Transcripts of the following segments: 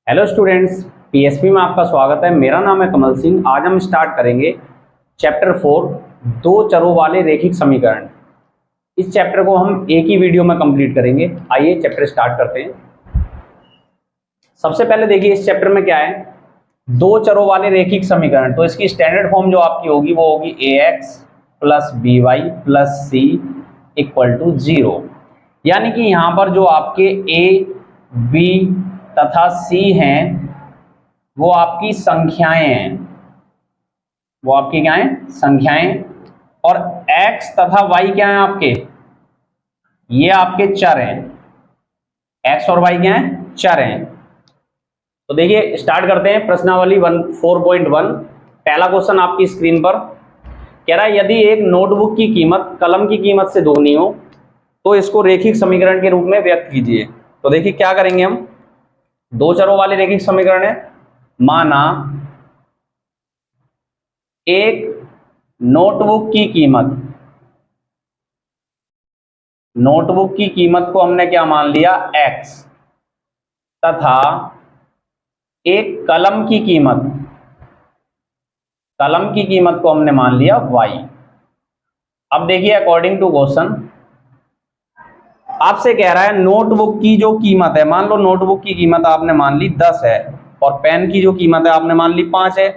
Hello students, PSP में आपका स्वागत है। मेरा नाम है कमल सिंह। आज हम स्टार्ट करेंगे चैप्टर 4 दो चरों वाले रैखिक समीकरण। इस चैप्टर को हम एक ही वीडियो में कंप्लीट करेंगे। आइए चैप्टर स्टार्ट करते हैं। सबसे पहले देखिए इस चैप्टर में क्या है, दो चरों वाले रैखिक समीकरण। तो इसकी स्टैंडर्ड फॉर्म जो आपकी होगी वो होगी ax plus b y plus c equal to 0। यानी कि यहाँ पर जो आपके a, b तथा c हैं वो आपकी संख्याएं हैं, वो आपकी क्या है, संख्याएं। और x तथा y क्या है आपके, ये आपके चर हैं। x और y क्या है, चर हैं। तो देखिए स्टार्ट करते हैं प्रश्नावली 4.1। पहला क्वेश्चन आपकी स्क्रीन पर कह रहा है, यदि एक नोटबुक की कीमत कलम की कीमत से दोगुनी हो तो इसको रैखिक समीकरण के रूप में व्यक्त कीजिए। तो देखिए क्या करेंगे हम, दो चरों वाले रैखिक समीकरण है। माना एक नोटबुक की कीमत को हमने क्या मान लिया, x, तथा एक कलम की कीमत को हमने मान लिया y। अब देखिए अकॉर्डिंग टू क्वेश्चन आपसे कह रहा है नोटबुक की जो कीमत है, मान लो नोटबुक की कीमत आपने मान ली 10 है और पेन की जो कीमत है आपने मान ली 5 है।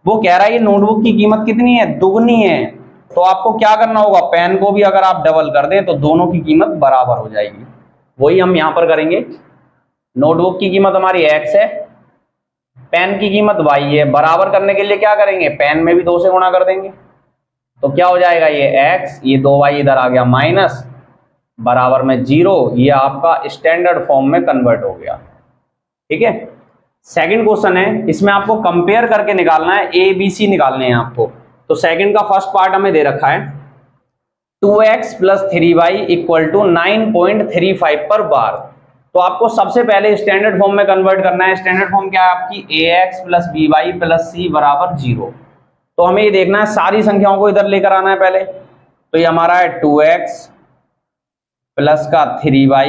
वो कह रहा है ये नोटबुक की कीमत कितनी है, दुगनी है। तो आपको क्या करना होगा, पेन को भी अगर आप डबल कर दें तो दोनों की कीमत बराबर हो जाएगी। वही हम यहां पर करेंगे। नोटबुक की कीमत हमारी x है, पेन की कीमत y है। बराबर करने के लिए क्या करेंगे, पेन में भी 2 से गुणा कर देंगे। तो क्या हो जाएगा, ये x, ये 2y इधर आ गया माइनस, बराबर में 0। ये आपका स्टैंडर्ड फॉर्म में कन्वर्ट हो गया। ठीक है। सेकंड क्वेश्चन है, इसमें आपको कंपेयर करके निकालना है, ए बी सी निकालने हैं आपको। तो सेकंड का फर्स्ट पार्ट हमें दे रखा है 2x plus 3y equal to 9.35 पर बार। तो आपको सबसे पहले स्टैंडर्ड फॉर्म में कन्वर्ट करना है। स्टैंडर्ड फॉर्म क्या है आपकी, ax plus by plus c बराबर 0। तो हमें ये देखना है सारी संख्याओं को इधर लेकर आना है पहले। तो ये हमारा है 2x प्लस का 3y,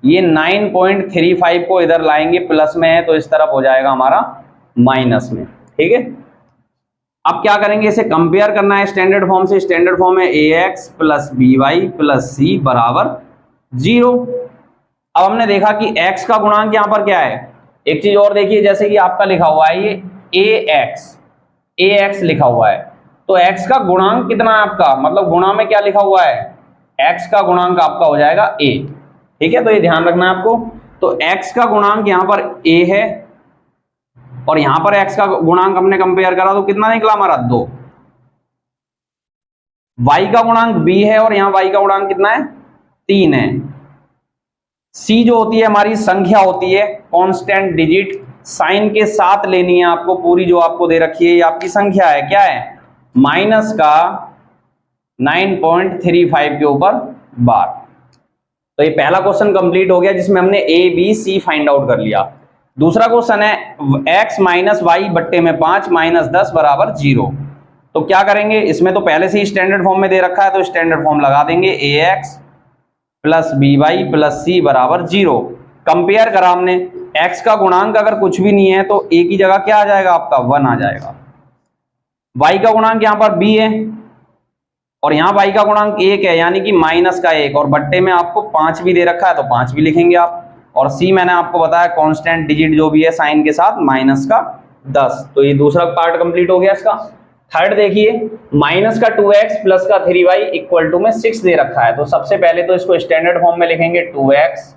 ये 9.35 को इधर लाएंगे, प्लस में है तो इस तरफ हो जाएगा हमारा माइनस में। ठीक है। अब क्या करेंगे, इसे कंपेयर करना है स्टैंडर्ड फॉर्म से। स्टैंडर्ड फॉर्म है ax plus by plus c बराबर 0। अब हमने देखा कि x का गुणांक यहां पर क्या है। एक चीज और देखिए, जैसे कि आपका लिखा हुआ है ये ax लिखा हुआ है, तो x का गुणांक कितना है आपका, मतलब गुणा में क्या लिखा हुआ है, x का गुणांक आपका हो जाएगा a। ठीक है, तो ये ध्यान रखना है आपको। तो x का गुणांक यहां पर a है और यहां पर x का गुणांक हमने कंपेयर करा तो कितना निकला हमारा 2। y का गुणांक b है और यहां y का गुणांक कितना है, 3 है। c जो होती है हमारी संख्या होती है, कांस्टेंट डिजिट, साइन के साथ लेनी है आपको। पूरी जो आपको दे रखी है ये आपकी संख्या है, क्या है, माइनस का 9.35 के ऊपर बार। तो ये पहला क्वेश्चन कंप्लीट हो गया जिसमें हमने a b c find out कर लिया। दूसरा क्वेश्चन है x माइनस वाई बट्टे में 5 माइनस 10 बराबर 0। तो क्या करेंगे, इसमें तो पहले से ही स्टैंडर्ड फॉर्म में दे रखा है तो स्टैंडर्ड फॉर्म लगा देंगे, ax plus by plus c बराबर 0। कंपेयर करा हमने, x का गुणांक अगर कुछ भी नहीं है तो a की जगह क्या आ जाएगा आपका, 1 आ जाएगा। y का गुणांक यहाँ पर b है और यहाँ y का गुणांक 1 है, यानी कि माइनस का 1, और बट्टे में आपको 5 भी दे रखा है तो 5 भी लिखेंगे आप। और c मैंने आपको बताया कांस्टेंट डिजिट जो भी है साइन के साथ, माइनस का 10। तो ये दूसरा पार्ट कंप्लीट हो गया इसका। थर्ड देखिए, माइनस का 2x प्लस का 3y इक्वल टू में 6 दे रखा है। तो सबसे पहले तो इसको स्टैंडर्ड फॉर्म में लिखेंगे, 2x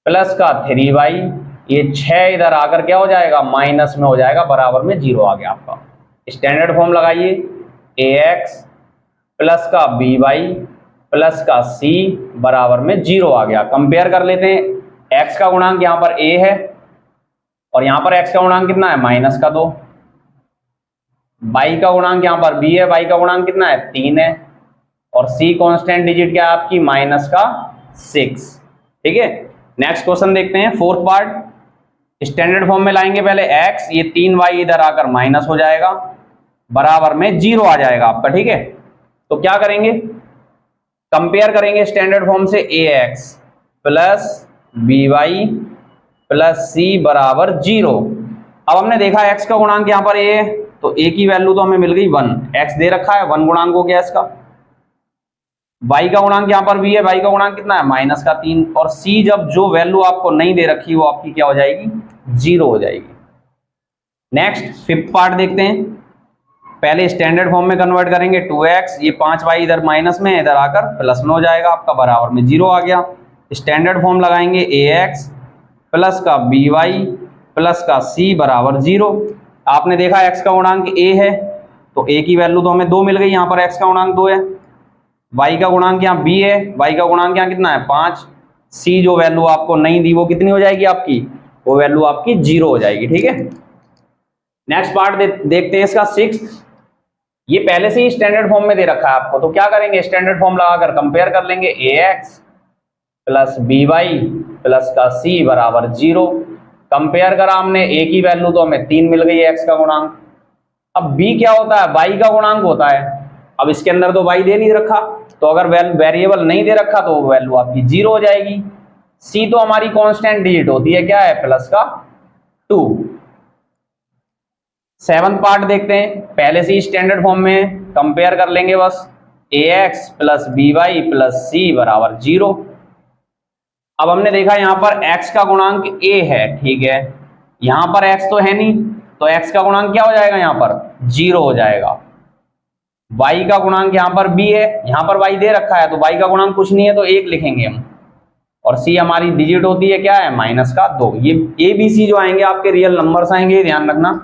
प्लस का 3y, ये 6 इधर आकर क्या हो जाएगा, माइनस में हो जाएगा, बराबर में 0 आ गया आपका। स्टैंडर्ड फॉर्म लगाइए, ax प्लस का by प्लस का c बराबर में 0 आ गया। कंपेयर कर लेते हैं, x का गुणांक यहाँ पर a है और यहाँ पर x का गुणांक कितना है, माइनस का 2। y का गुणांक यहाँ पर b है, y का गुणांक कितना है, 3 है, और c कांस्टेंट डिजिट क्या है आपकी, माइनस का 6। ठीक है। नेक्स्ट क्वेश्चन देखते हैं, फोर्थ पार्ट। स्टैंडर्ड फॉर्म में लाएंगे पहले x, ये 3y इधर आकर माइनस हो जाएगा, बराबर में 0 आ जाएगा आपका। ठीक है। तो क्या करेंगे, कंपेयर करेंगे स्टैंडर्ड फॉर्म से ax प्लस by प्लस सी बराबर 0। अब हमने देखा x का गुणांक यहाँ पर a है, तो a की वैल्यू तो हमें मिल गई 1, x दे रखा है 1 गुणांक हो गया इसका। y का गुणांक यहाँ पर b है, y का गुणांक कितना है माइनस का 3, और c जब जो वैल्यू आपको नहीं दे रखी वो आपकी क्या हो जाएगी 0 हो जाएगी। नेक्स्ट फिफ्थ पार्ट देखते हैं। पहले स्टैंडर्ड फॉर्म में कन्वर्ट करेंगे 2x, ये 5y इधर माइनस में इधर आकर प्लस में हो जाएगा, आपका बराबर में 0 आ गया। स्टैंडर्ड फॉर्म लगाएंगे ax प्लस का by प्लस का c बराबर 0। आपने देखा x का गुणांक a है, तो a की वैल्यू तो हमें 2 मिल गई, यहाँ पर x का गुणांक 2 है। y का गुणांक यहाँ b है, y का गुणांक यहाँ कितना है 5। c जो वैल्यू आपको नहीं दी वो कितनी हो जाएगी आपकी, वो वैल्यू आपकी 0 हो जाएगी, ठीक है। नेक्स्ट पार्ट देखते हैं इसका सिक्स्थ। ये पहले से ही स्टैंडर्ड फॉर्म में दे रखा है आपको, तो क्या करेंगे स्टैंडर्ड फॉर्म लगाकर कंपेयर कर लेंगे, ax प्लस by प्लस का c बराबर 0। कंपेयर करा हमने, a की वैल्यू तो हमें 3 मिल गई है x का गुणांक। अब b क्या होता है y का गुणांक होता है। अब इसके अंदर तो y दे नहीं रखा, तो अगर वेरिएबल नहीं दे रखा तो वैल्यू आपकी 0 हो जाएगी। c तो हमारी कांस्टेंट डिजिट होती है, क्या है प्लस का 2। सेवंथ पार्ट देखते हैं, पहले से ही स्टैंडर्ड फॉर्म में कंपेयर कर लेंगे बस, ax plus by plus c बराबर 0। अब हमने देखा यहाँ पर x का गुणांक a है, ठीक है, यहाँ पर x तो है नहीं, तो x का गुणांक क्या हो जाएगा यहाँ पर 0 हो जाएगा। y का गुणांक यहाँ पर b है, यहाँ पर y दे रखा है, तो y का गुणांक कुछ नहीं है तो 1 लिखेंगे हम, और c हमारी डिजिट होती है क्या है माइनस का 2। ये a b c जो आएंगे आपके रियल नंबर्स आएंगे, ध्यान रखना।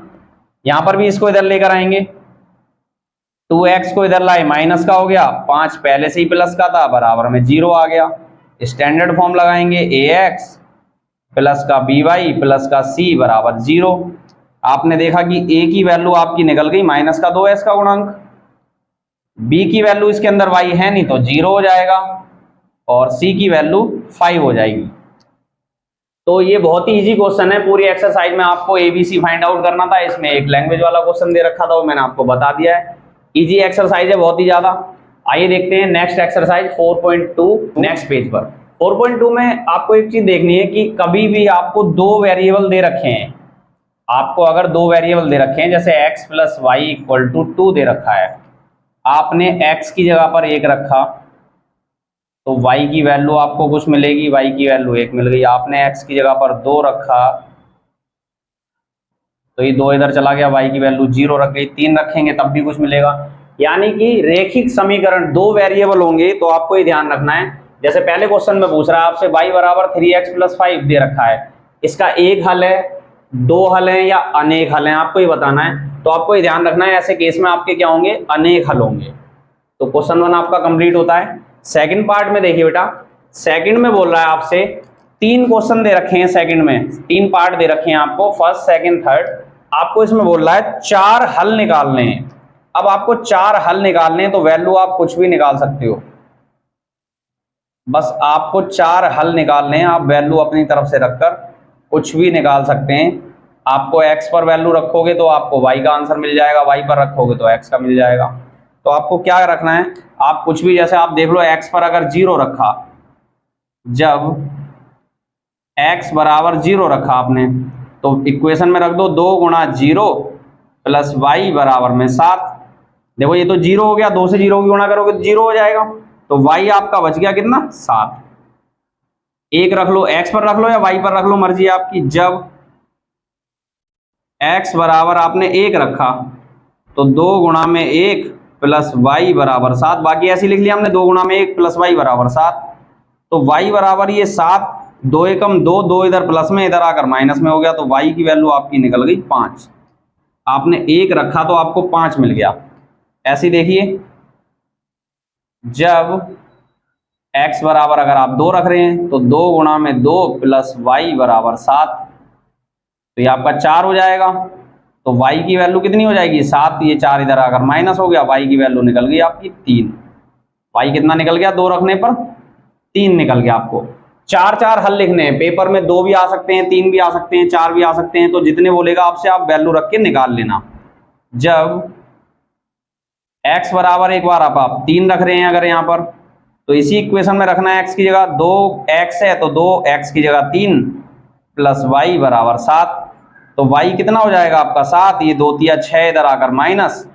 यहां पर भी इसको इधर लेकर आएंगे, 2x को इधर लाए माइनस का हो गया, 5 पहले से ही प्लस का था बराबर में 0 आ गया। स्टैंडर्ड फॉर्म लगाएंगे ax प्लस का by प्लस का c बराबर 0। आपने देखा कि a की वैल्यू आपकी निकल गई माइनस का 2 है का गुणांक, b की वैल्यू इसके अंदर y है नहीं तो 0 हो जाएगा, और c की वैल्यू 5 हो जाएगी। तो ये बहुत ही इजी क्वेश्चन है, पूरी एक्सरसाइज में आपको ABC फाइंड आउट करना था। इसमें एक लैंग्वेज वाला क्वेश्चन दे रखा था, वो मैंने आपको बता दिया है। इजी एक्सरसाइज है बहुत ही ज्यादा। आइए देखते हैं नेक्स्ट एक्सरसाइज 4.2 नेक्स्ट पेज पर। 4.2 में आपको एक चीज देखनी है कि कभी भी आपको 2 वेरिएबल दे रखे हैं, आपको अगर 2 वेरिएबल दे रखे हैं, जैसे x plus y equal to 2 दे रखा है, आपने x की जगह पर 1 रखा तो y की वैल्यू आपको कुछ मिलेगी, y की वैल्यू 1 मिल गई। आपने x की जगह पर 2 रखा तो ये 2 इधर चला गया, y की वैल्यू 0 रख गई। 3 रखेंगे तब भी कुछ मिलेगा। यानी कि रेखिक समीकरण 2 वेरिएबल होंगे तो आपको ये ध्यान रखना है। जैसे पहले क्वेश्चन में पूछ रहा है आपसे y बराबर 3x प्लस 5 दे रखा है, इसका एक हल है, 2 हल है या अनेक हल है, आपको ये बताना है। तो आपको ये ध्यान रखना है, ऐसे केस में आपके क्या होंगे अनेक हल होंगे। तो क्वेश्चन 1 आपका कंप्लीट होता है। सेकंड पार्ट में देखिए बेटा, सेकंड में बोल रहा है आपसे 3 क्वेश्चन दे रखे हैं, सेकंड में 3 पार्ट दे रखे हैं आपको, फर्स्ट सेकंड थर्ड। आपको इसमें बोल रहा है 4 हल निकालने हैं। अब आपको 4 हल निकालने हैं तो वैल्यू आप कुछ भी निकाल सकते हो, बस आपको 4 हल निकालने हैं। आप वैल्यू अपनी तरफ से रखकर कुछ भी निकाल सकते हैं। आपको x पर वैल्यू रखोगे तो आपको y का आंसर मिल जाएगा, y पर रखोगे तो x का मिल जाएगा। तो आपको क्या रखना है, आप कुछ भी, जैसे आप देख लो x पर अगर 0 रखा, जब x बराबर 0 रखा आपने तो इक्वेशन में रख दो 2 गुणा 0 प्लस y बराबर में 7। देखो ये तो 0 हो गया, 2 से 0 की गुणा करोगे तो 0 हो जाएगा, तो y आपका बच गया कितना 7। 1 रख लो, x पर रख लो या y पर रख लो, मर्जी आपकी। जब x बराबर आपने 1 रखा तो 2 गुणा में 1 प्लस y बराबर 7, बाकी ऐसे लिख लिया हमने 2 गुणा में 1 प्लस y बराबर 7। तो y बराबर ये 7, 2 एकम 2, 2 इधर प्लस में इधर आकर माइनस में हो गया, तो y की वैल्यू आपकी निकल गई 5। आपने 1 रखा तो आपको 5 मिल गया। ऐसे देखिए, जब x बराबर अगर आप 2 रख रहे हैं तो 2 गुणा में 2 प्लस y बराबर 7, तो ये आपका 4 हो जाएगा। तो y की वैल्यू कितनी हो जाएगी 7, ये 4 इधर आकर माइनस हो गया, y की वैल्यू निकल गई आपकी 3। y कितना निकल गया 2 रखने पर 3 निकल गया। आपको 4 हल लिखने हैं, पेपर में 2 भी आ सकते हैं, 3 भी आ सकते हैं, 4 भी आ सकते हैं, तो जितने बोलेगा आपसे आप वैल्यू रख के निकाल लेना। जब x बराबर एक बार आप 3 रख रहे हैं अगर यहाँ पर, तो इसी इक्वेशन में रखना है x की जगह 2x है तो 2x की जगह 3 प्लस वाई बराबर 7। तो y कितना हो जाएगा आपका 7, ये 2 तिया 6 इधर आकर माइनस,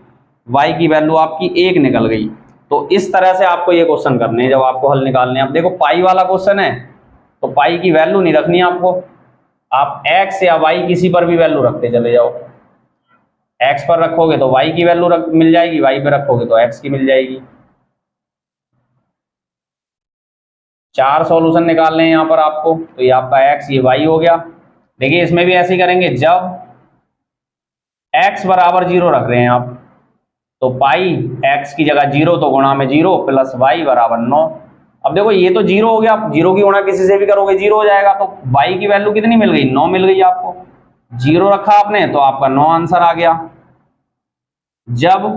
y की वैल्यू आपकी 1 निकल गई। तो इस तरह से आपको ये क्वेश्चन करने हैं जब आपको हल निकालने हैं। अब देखो पाई वाला क्वेश्चन है तो पाई की वैल्यू नहीं रखनी आपको, आप x या y किसी पर भी वैल्यू रखते चले जाओ। x पर रखोगे तो y की वैल्यू मिल जाएगी, y पर रखोगे तो x की मिल जाएगी। 4 सॉल्यूशन निकालने हैं यहाँ पर आपको, तो ये आपका x ये y हो गया। देखिए इसमें भी ऐसे ही करेंगे, जब x बराबर 0 रख रहे हैं आप तो पाई x की जगह 0 तो गुणा में 0 प्लस y बराबर 9। अब देखो ये तो 0 हो गया, आप 0 की गुणा किसी से भी करोगे 0 हो जाएगा, तो y की वैल्यू कितनी मिल गई 9 मिल गई आपको। 0 रखा आपने तो आपका 9 आंसर आ गया। जब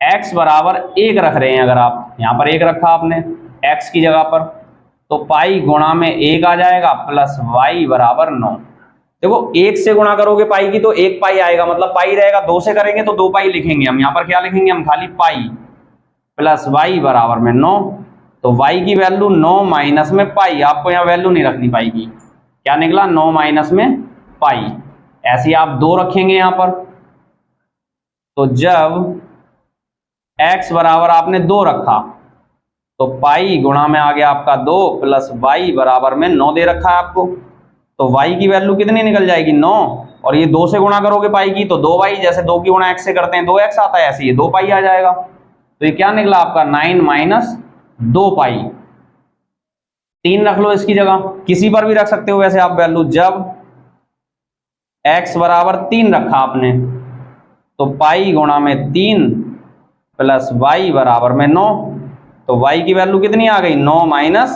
x बराबर 1 रख रहे हैं, अगर आप यहाँ पर 1 रखा आपने x की जगह पर, तो पाई गुणा में 1 आ जाएगा प्लस y बराबर 9। देखो 1 से गुणा करोगे पाई की तो 1 पाई आएगा, मतलब पाई रहेगा। 2 से करेंगे तो 2 पाई लिखेंगे हम, यहाँ पर क्या लिखेंगे हम, खाली पाई प्लस y बराबर में 9। तो y की वैल्यू 9 माइनस में पाई, आपको यहाँ वैल्यू नहीं रखनी पाई की, क्या निकला 9 माइनस में पाई। ऐसे ही आप 2 रखेंगे यहाँ पर, तो जब x बराबर आपने 2 रखा तो पाई गुणा में आ गया आपका 2 प्लस y बराबर में 9 दे रखा है आपको, तो y की वैल्यू कितनी निकल जाएगी 9। और ये 2 से गुणा करोगे पाई की तो 2y, जैसे 2 की गुणा x से करते हैं 2x आता है, ऐसे ये 2 पाई आ जाएगा। तो ये क्या निकला आपका 9 माइनस 2 पाई। 3 रख लो इसकी जगह, किसी पर भी रख सकते हो वैसे आप वैल्यू। जब x बराबर 3 रखा आपने तो पाई गुणा में 3 प्लस y बराबर में 9, तो y की वैल्यू कितनी आ गई 9 माइनस,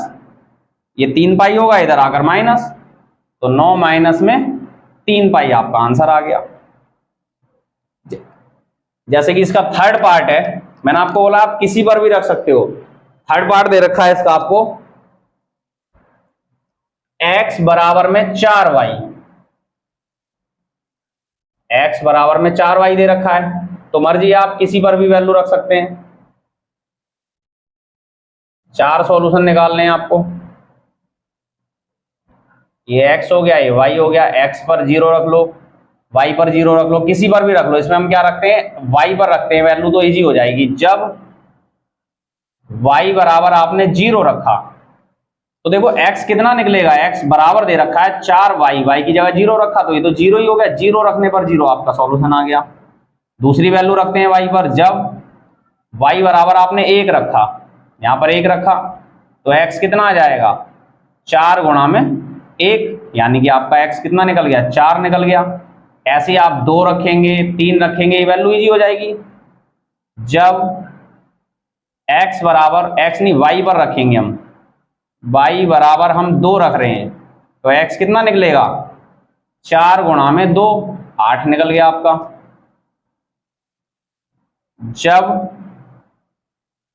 ये 3 पाई होगा इधर आकर माइनस, तो 9 माइनस में 3 पाई आपका आंसर आ गया। जैसे कि इसका थर्ड पार्ट है, मैंने आपको बोला आप किसी पर भी रख सकते हो। थर्ड पार्ट दे रखा है इसका आपको, x बराबर में 4y, x बराबर में 4y दे रखा है, तो मर्जी आप किसी पर भी वैल्यू रख सकते हैं। 4 सॉल्यूशन निकालने हैं आपको, ये x हो गया, ये y हो गया। x पर 0 रख लो, y पर 0 रख लो, किसी पर भी रख लो। इसमें हम क्या रखते हैं y पर रखते हैं वैल्यू, तो इजी हो जाएगी। जब y बराबर आपने 0 रखा तो देखो x कितना निकलेगा, x बराबर दे रखा है 4y, y की जगह 0 रखा तो ये तो 0 ही हो गया। 0 रखने पर 0 आपका सॉल्यूशन आ गया। दूसरी वैल्यू रखते हैं y पर, जब y बराबर आपने 1 रखा, यहां पर 1 रखा तो x कितना आ जाएगा 4 गुणा में 1, यानी कि आपका x कितना निकल गया 4 निकल गया। ऐसे ही आप 2 रखेंगे 3 रखेंगे, ये वैल्यू इजी हो जाएगी। जब x बराबर, x नहीं y पर रखेंगे हम, y बराबर हम 2 रख रहे हैं तो x कितना निकलेगा 4 गुणा में 2, 8 निकल गया आपका। जब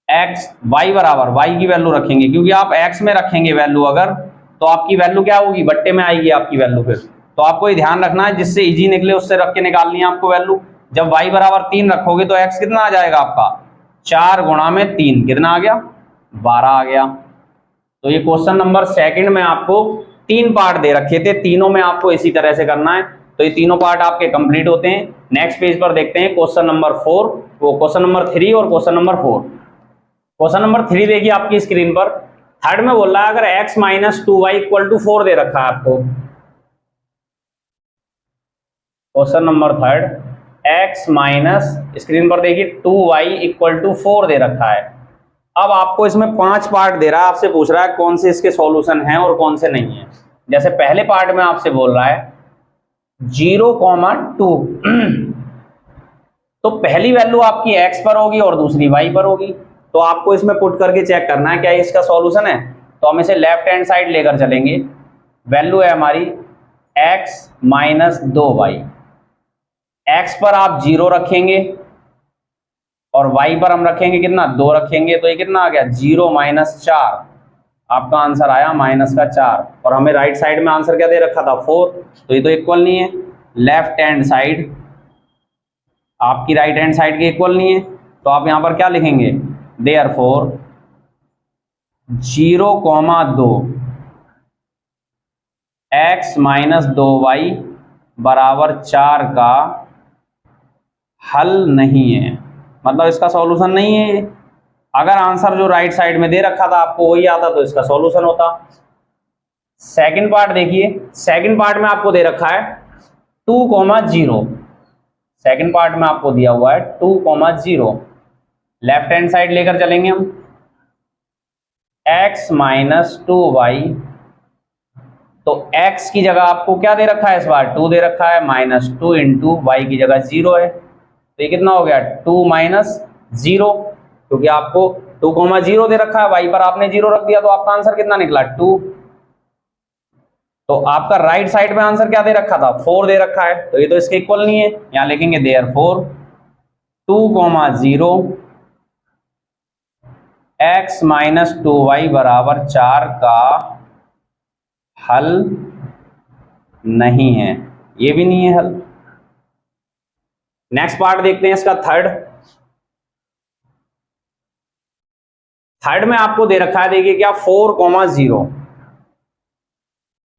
x y बराबर, y की वैल्यू रखेंगे, क्योंकि आप x में रखेंगे वैल्यू अगर, तो आपकी वैल्यू क्या होगी बट्टे में आएगी आपकी वैल्यू फिर। तो आपको ये ध्यान रखना है, जिससे इजी निकले उससे रख के निकालनी है आपको वैल्यू। जब y बराबर 3 रखोगे तो x कितना आ जाएगा आपका 4 गुणा में 3, कितना आ गया 12 आ गया। तो ये क्वेश्चन नंबर सेकंड में आपको 3 पार्ट दे रखे थे, तीनों में आपको इसी तरह से करना है। तो ये तीनों पार्ट आपके कंप्लीट होते हैं। नेक्स्ट पेज पर देखते हैं क्वेश्चन नंबर 4, वो क्वेश्चन नंबर 3 और क्वेश्चन नंबर 4। क्वेश्चन नंबर 3 देखिए आपकी स्क्रीन पर, थर्ड में बोल रहा है अगर x minus 2y equal to 4 दे रखा है आपको। Question number third, x minus, screen पर देखिए 2y इक्वल टू 4 दे रखा है। अब आपको इसमें 5 पार्ट दे रहा है, आपसे पूछ रहा है कौन से इसके सॉल्यूशन हैं और कौन से नहीं है। जैसे पहले पार्ट में आपसे बोल रहा है 0,2 तो पहली वैल्यू आपकी x पर होगी और दूसरी y पर होगी, तो आपको इसमें पुट करके चेक करना है क्या इसका सॉल्यूशन है। तो हम इसे लेफ्ट हैंड साइड लेकर चलेंगे, वैल्यू है हमारी x माइनस 2y। x पर आप 0 रखेंगे और y पर हम रखेंगे कितना 2 रखेंगे, तो ये कितना आ गया 0 माइनस 4, आपका आंसर आया माइनस का 4। और हमें राइट साइड में आंसर क्या दे रखा था 4, तो ये तो इक्वल नहीं है। लेफ्ट हैंड साइड आपकी राइट हैंड साइड के इक्वल नहीं है, तो आप यहां पर क्या लिखेंगे देयरफॉर 0,2 x माइनस 2y बराबर 4 का हल नहीं है, मतलब इसका सॉल्यूशन नहीं है। अगर आंसर जो राइट साइड में दे रखा था आपको वही आता तो इसका सॉल्यूशन होता। सेकंड पार्ट देखिए, सेकंड पार्ट में आपको दे रखा है 2,0। सेकंड पार्ट में आपको दिया हुआ है 2,0। लेफ्ट हैंड साइड लेकर चलेंगे हम, x माइनस 2y, तो x की जगह आपको क्या दे रखा है, इस बार 2 दे रखा है, माइनस 2 इंटू वाई की जगह 0 है, तो ये कितना हो गया 2 माइनस 0, क्योंकि आपको 2,0 दे रखा है, वाई पर आपने 0 रख दिया, तो आपका आंसर कितना निकला 2। तो आपका राइट साइड में आंसर क्या दे रखा था, 4 दे रखा है, तो ये तो इसके इक्वल नहीं है, यहां लिखेंगे देयरफॉर 2,0 x माइनस 2y बराबर 4 का हल नहीं है, ये भी नहीं है हल। नेक्स्ट पार्ट देखते हैं इसका थर्ड। थर्ड में आपको दे रखा है, देखिए क्या 4,0,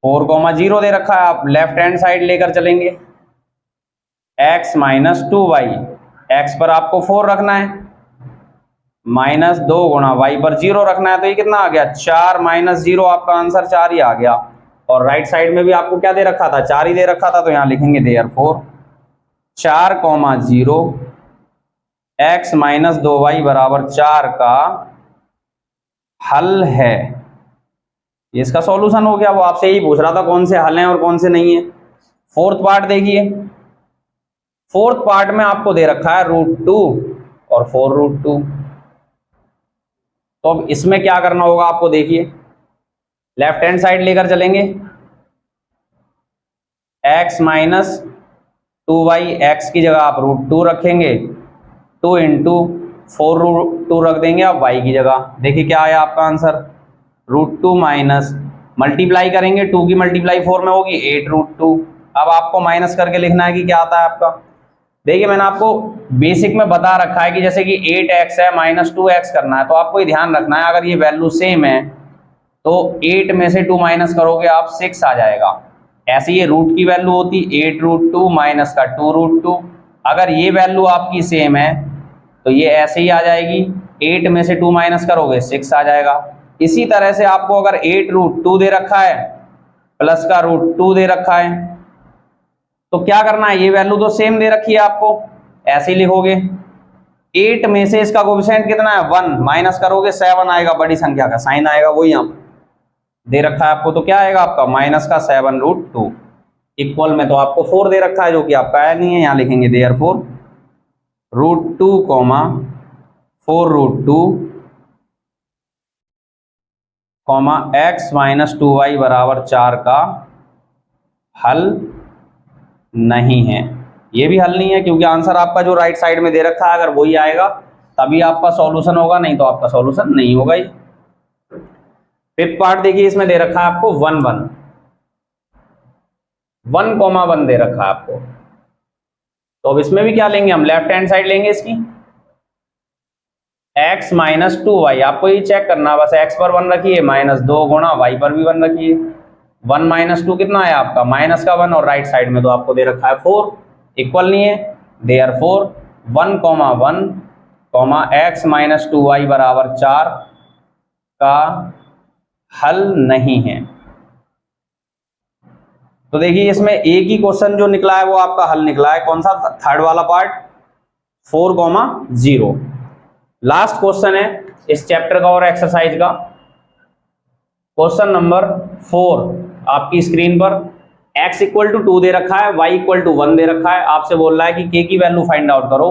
4,0 दे रखा है, आप लेफ्ट हैंड साइड लेकर चलेंगे, x माइनस 2y, x पर आपको 4 रखना है, माइनस 2 गुणा वाई पर 0 रखना है, तो ये कितना आ गया 4 माइनस 0, आपका आंसर 4 ही आ गया। और राइट साइड में भी आपको क्या दे रखा था, 4 ही दे रखा था, तो यहां लिखेंगे देयरफॉर 4,0 x माइनस 2y बराबर 4 का हल है। ये इसका सॉल्यूशन हो गया, वो आपसे यही पूछ रहा था कौन से हल हैं और कौन से नहीं है। फोर्थ पार्ट देखिए, फोर्थ पार्ट में आपको दे रखा है √2 और 4√2, तो अब इसमें क्या करना होगा आपको, देखिए लेफ्ट हैंड साइड लेकर चलेंगे, x माइनस 2y, x की जगह आप √2 रखेंगे, 2 इंटू 4√2 रख देंगे आप y की जगह, देखिए क्या आया आपका आंसर, √2 माइनस मल्टीप्लाई करेंगे, 2 की मल्टीप्लाई 4 में होगी 8√2। अब आपको माइनस करके लिखना है कि क्या आता है आपका, देखिए मैंने आपको बेसिक में बता रखा है कि जैसे कि 8x है माइनस 2x करना है, तो आपको ये ध्यान रखना है अगर ये वैल्यू सेम है तो 8 में से 2 माइनस करोगे आप 6 आ जाएगा। ऐसे ये रूट की वैल्यू होती 8√2 माइनस का 2√2, अगर ये वैल्यू आपकी सेम है तो ये ऐसे ही आ जाएगी, 8 में से 2 माइनस करोगे 6 आ जाएगा। इसी तरह से आपको अगर 8√2 दे रखा है प्लस का √2 दे रखा है, तो क्या करना है, ये वैल्यू तो सेम दे रखी है आपको, ऐसे ही लिखोगे, 8 में से इसका कोएफिशिएंट कितना है 1, माइनस करोगे 7 आएगा, बड़ी संख्या का साइन आएगा, वो यहाँ दे रखा है आपको, तो क्या आएगा आपका माइनस का 7√2, इक्वल में तो आपको 4 दे रखा है जो कि आपका है नहीं है, यहाँ लिखेंगे देयरफॉर √2, 4√2, x माइनस 2y बराबर 4 का हल नहीं है। ये भी हल नहीं है क्योंकि आंसर आपका जो राइट साइड में दे रखा है अगर वही आएगा तभी आपका सॉल्यूशन होगा, नहीं तो आपका सॉल्यूशन नहीं होगा ही। फिफ्थ पार्ट देखिए, इसमें दे रखा है आपको 1,1 दे रखा है आपको, तो अब इसमें भी क्या लेंगे हम, लेफ्ट हैंड साइड लेंगे इसकी, x माइनस 2y, आपको ये चेक करना बस, x पर 1 रखिए, माइनस 2 गुणा y पर भी 1 रखिए, 1 माइनस 2 कितना है आपका माइनस का 1, और राइट साइड में तो आपको दे रखा है 4, इक्वल नहीं है, देयरफॉर 1,1 x माइनस 2y बराबर 4 का हल नहीं है। तो देखिए इसमें एक ही क्वेश्चन जो निकला है वो आपका हल निकला है, कौन सा, थर्ड वाला पार्ट 4,0। लास्ट क्वेश्चन है इस चैप्टर का और एक्सरसाइज का, क्वेश्चन नंबर 4 आपकी स्क्रीन पर, x इक्वल टू 2 दे रखा है, y इक्वल टू 1 दे रखा है, आपसे बोल रहा है कि k की वैल्यू फाइंड आउट करो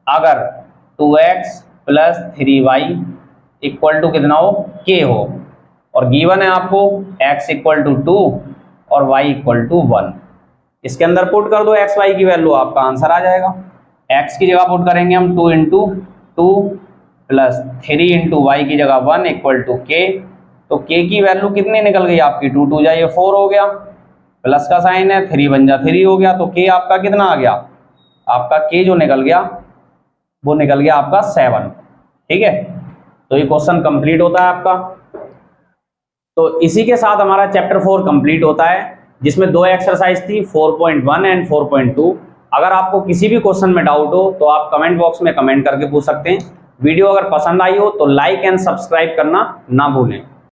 अगर 2x plus 3y equal to कितना हो, k हो, और गिवन है आपको x इक्वल टू 2 और y इक्वल टू 1। इसके अंदर पुट कर दो x y की वैल्यू, आपका आंसर आ जाएगा। x की जगह पुट करेंगे हम 2 इंटू 2 प्लस 3 इंटू वाई की जगह 1 इक्वल टू k, तो k की वैल्यू कितनी निकल गई आपकी, 2 2 जाइए 4 हो गया, प्लस का साइन है 3 बन जा 3 हो गया, तो k आपका कितना आ गया, आपका k जो निकल गया वो निकल गया आपका 7। ठीक है, तो ये क्वेश्चन कंप्लीट होता है आपका। तो इसी के साथ हमारा चैप्टर 4 कंप्लीट होता है। जिसमें 2 एक्सरसाइज थी 4.1 एंड 4.2। अगर आपको किसी भी क्वेश्चन में डाउट हो तो आप कमेंट बॉक्स में कमेंट करके पूछ सकते हैं। वीडियो अगर पसंद आई हो तो लाइक एंड सब्सक्राइब करना ना भूलें।